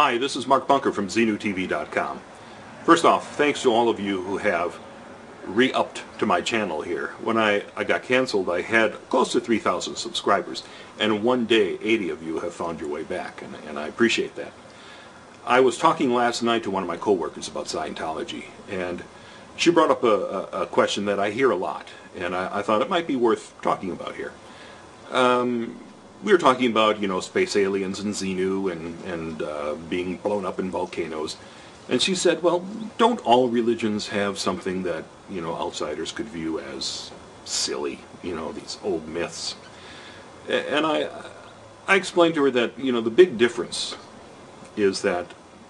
Hi, this is Mark Bunker from xenutv.com. First off, thanks to all of you who have re-upped to my channel here. When I got canceled, I had close to 3,000 subscribers, and one day 80 of you have found your way back, and I appreciate that. I was talking last night to one of my coworkers about Scientology, and she brought up a question that I hear a lot, and I thought it might be worth talking about here. We were talking about, space aliens and Xenu and being blown up in volcanoes. And she said, well, don't all religions have something that, outsiders could view as silly, these old myths? And I explained to her that, the big difference is that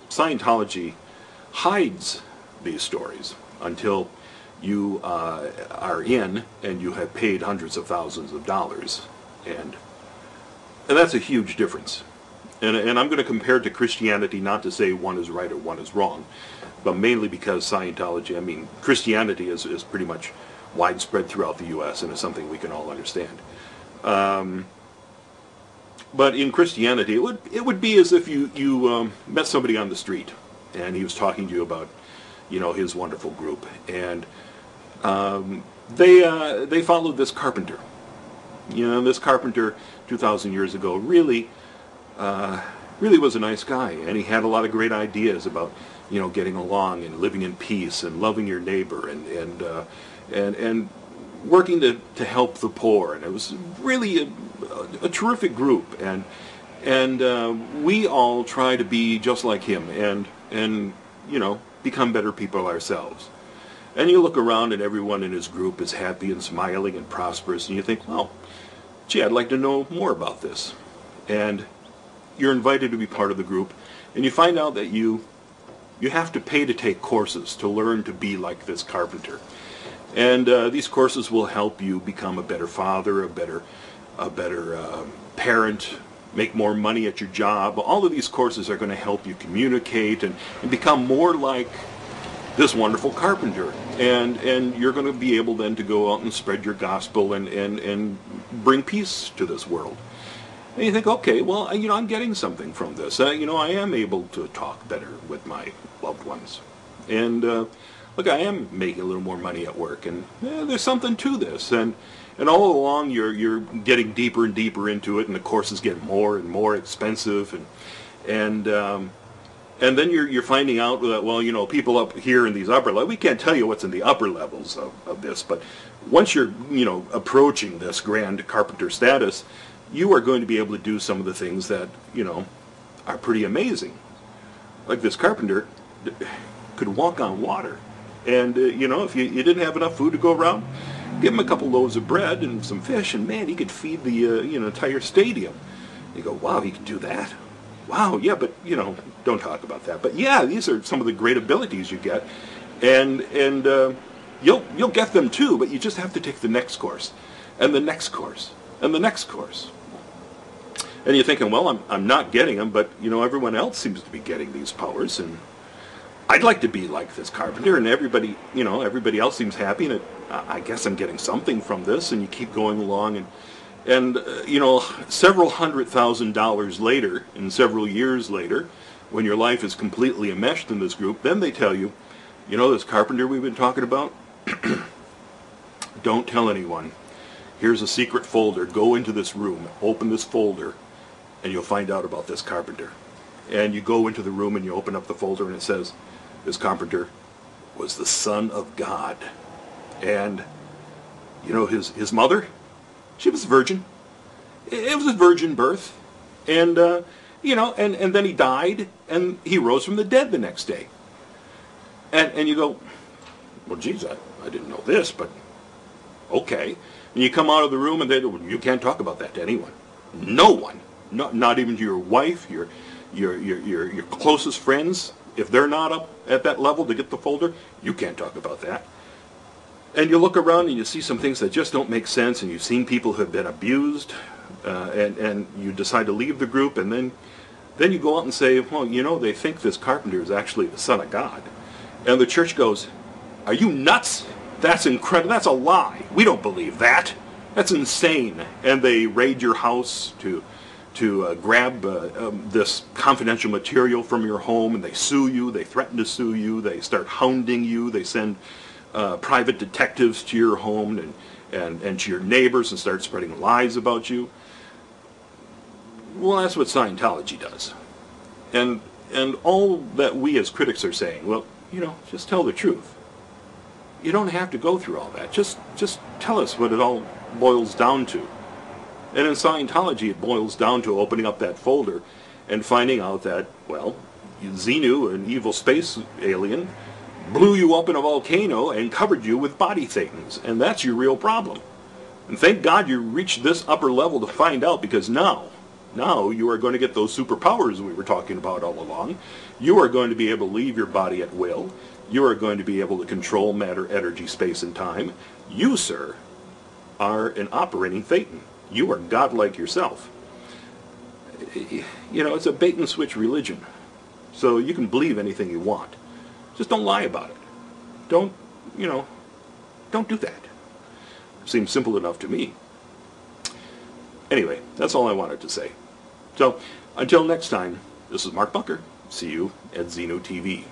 Scientology hides these stories until you are in and you have paid hundreds of thousands of dollars. And that's a huge difference. And I'm going to compare it to Christianity, not to say one is right or one is wrong, but mainly because Scientology, Christianity is pretty much widespread throughout the U.S. and is something we can all understand. But in Christianity, it would be as if you met somebody on the street and he was talking to you about, his wonderful group. And they followed this carpenter. This carpenter 2,000 years ago really was a nice guy, and he had a lot of great ideas about, getting along and living in peace and loving your neighbor and working to help the poor. And it was really a terrific group, and we all try to be just like him and become better people ourselves. And you look around and everyone in his group is happy and smiling and prosperous, and you think, well, gee, I'd like to know more about this. And you're invited to be part of the group, and you find out that you have to pay to take courses to learn to be like this carpenter. And these courses will help you become a better father, a better parent, make more money at your job. All of these courses are going to help you communicate and become more like this wonderful carpenter, and you're going to be able then to go out and spread your gospel and bring peace to this world. And you think, okay, well, I'm getting something from this. I am able to talk better with my loved ones, and look, I am making a little more money at work, and there's something to this. And all along, you're getting deeper and deeper into it, and the courses get more and more expensive, and then you're finding out that, well, people up here in these upper levels, we can't tell you what's in the upper levels of this, but once you're, approaching this grand carpenter status, you are going to be able to do some of the things that, are pretty amazing. Like this carpenter could walk on water. And, if you didn't have enough food to go around, give him a couple loaves of bread and some fish, and man, he could feed the, entire stadium. You go, wow, he could do that? Wow, yeah, but, don't talk about that. But yeah, these are some of the great abilities you get. And you'll get them too, but you just have to take the next course, and the next course, and the next course. And you're thinking, well, I'm not getting them, but, everyone else seems to be getting these powers, and I'd like to be like this carpenter, and everybody else seems happy, and I guess I'm getting something from this, and you keep going along, and several $100,000 later, and several years later, when your life is completely enmeshed in this group, then they tell you, this carpenter we've been talking about, don't tell anyone. Here's a secret folder. Go into this room, open this folder, and you'll find out about this carpenter. And you go into the room and you open up the folder, and it says, this carpenter was the Son of God. And, his mother, she was a virgin. It was a virgin birth. And, and then he died, and he rose from the dead the next day. And you go, well, geez, I didn't know this, but okay. And you come out of the room, and you can't talk about that to anyone. No one. Not even to your wife, your closest friends. If they're not up at that level to get the folder, you can't talk about that. And you look around and you see some things that just don't make sense, and you've seen people who have been abused, and you decide to leave the group, and then you go out and say, well, they think this carpenter is actually the Son of God. And the church goes, are you nuts? That's incredible. That's a lie. We don't believe that. That's insane. And they raid your house to grab this confidential material from your home, and they sue you, they threaten to sue you, they start hounding you, they send private detectives to your home and to your neighbors and start spreading lies about you. Well, that's what Scientology does. And all that we as critics are saying, well, just tell the truth. You don't have to go through all that. Just tell us what it all boils down to. And in Scientology, it boils down to opening up that folder and finding out that, well, Xenu, an evil space alien, blew you up in a volcano and covered you with body thetans. And that's your real problem. And thank God you reached this upper level to find out, because now you are going to get those superpowers we were talking about all along. You are going to be able to leave your body at will. You are going to be able to control matter, energy, space, and time. You, sir, are an operating thetan. You are godlike yourself. It's a bait-and-switch religion. So you can believe anything you want. Just don't lie about it. Don't do that. Seems simple enough to me. Anyway, that's all I wanted to say. So, until next time, this is Mark Bucker. See you at Xenu TV.